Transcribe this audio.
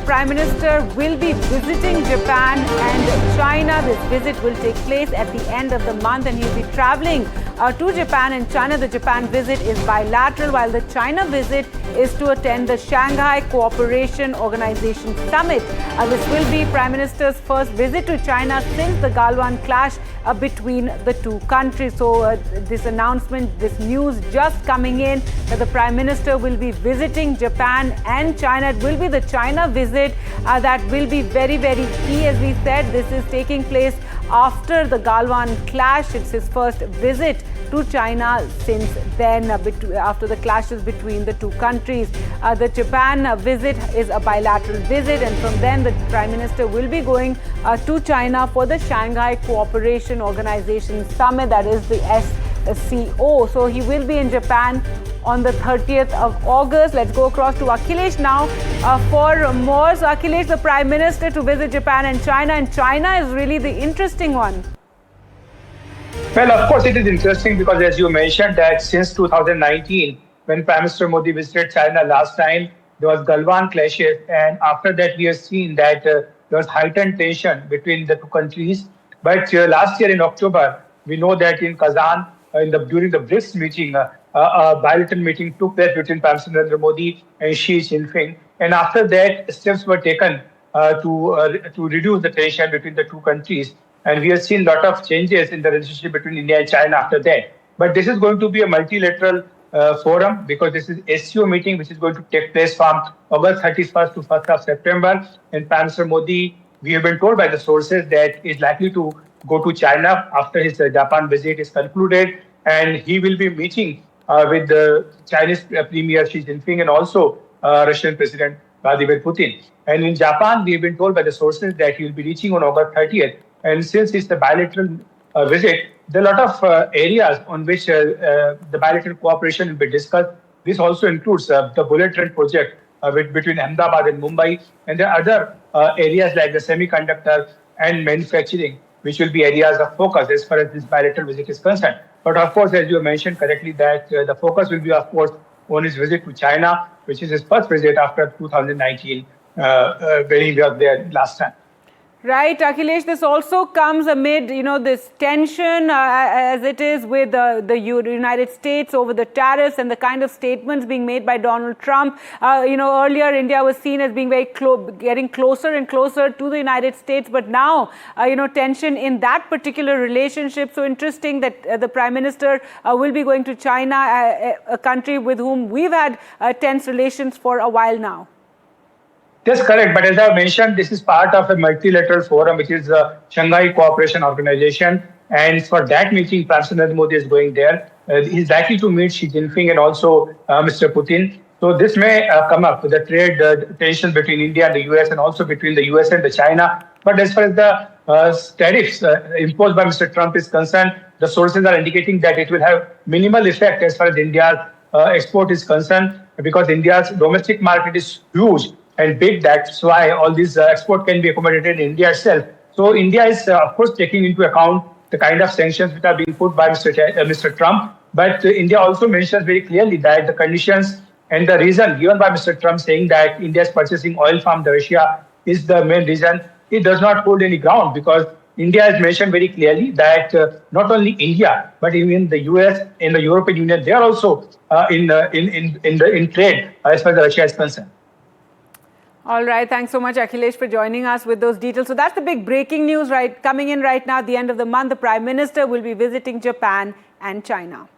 Prime Minister will be visiting Japan and China. This visit will take place at the end of the month, and he'll be traveling to Japan and China. The Japan visit is bilateral, while the China visit is to attend the Shanghai Cooperation Organization summit. This will be Prime Minister's first visit to China since the Galwan clash between the two countries. So this announcement, this news just coming in that the Prime Minister will be visiting Japan and China. It will be the China visit that will be very, very key. As we said, this is taking place after the Galwan clash. It's his first visit to China since then, after the clashes between the two countries. The Japan visit is a bilateral visit, and from then the Prime Minister will be going to China for the Shanghai Cooperation Organization summit, that is the SCO. So he will be in Japan on the 30th of August. Let's go across to Akhilesh now for more. So Akhilesh, the Prime Minister to visit Japan and China is really the interesting one. Well, of course, it is interesting because, as you mentioned, that since 2019, when Prime Minister Modi visited China last time, there was Galwan clashes, and after that, we have seen that there was heightened tension between the two countries. But last year in October, we know that in Kazan, during the BRICS meeting, a bilateral meeting took place between Prime Minister Narendra Modi and Xi Jinping, and after that, steps were taken to reduce the tension between the two countries. And we have seen a lot of changes in the relationship between India and China after that. But this is going to be a multilateral forum, because this is SCO meeting, which is going to take place from August 31st to 1st of September. And Prime Minister Modi, we have been told by the sources that is likely to go to China after his Japan visit is concluded. And he will be meeting with the Chinese Premier Xi Jinping and also Russian President Vladimir Putin. And in Japan, we have been told by the sources that he will be reaching on August 30th. And since it's a bilateral visit, there are a lot of areas on which the bilateral cooperation will be discussed. This also includes the bullet train project between Ahmedabad and Mumbai. And there are other areas like the semiconductor and manufacturing, which will be areas of focus as far as this bilateral visit is concerned. But of course, as you mentioned correctly, that the focus will be, of course, on his visit to China, which is his first visit after 2019, when he was there last time. Right, Akhilesh, this also comes amid, this tension as it is with the United States over the tariffs and the kind of statements being made by Donald Trump. Earlier India was seen as being getting closer and closer to the United States, but now, tension in that particular relationship. So interesting that the Prime Minister will be going to China, a country with whom we've had tense relations for a while now. That's correct. But as I mentioned, this is part of a multilateral forum, which is the Shanghai Cooperation Organization. And for that meeting, Prime Minister Narendra Modi is going there. He's likely to meet Xi Jinping and also Mr. Putin. So this may come up with the trade tension between India and the US, and also between the US and the China. But as far as the tariffs imposed by Mr. Trump is concerned, the sources are indicating that it will have minimal effect as far as India's export is concerned, because India's domestic market is huge and big. That's why all these export can be accommodated in India itself. So India is, of course, taking into account the kind of sanctions which are being put by Mr. Trump. But India also mentions very clearly that the conditions and the reason given by Mr. Trump, saying that India is purchasing oil from Russia, is the main reason. It does not hold any ground, because India has mentioned very clearly that not only India, but even the US and the European Union, they are also in trade as far as Russia is concerned. All right. Thanks so much, Akhilesh, for joining us with those details. So that's the big breaking news coming in right now. At the end of the month, the Prime Minister will be visiting Japan and China.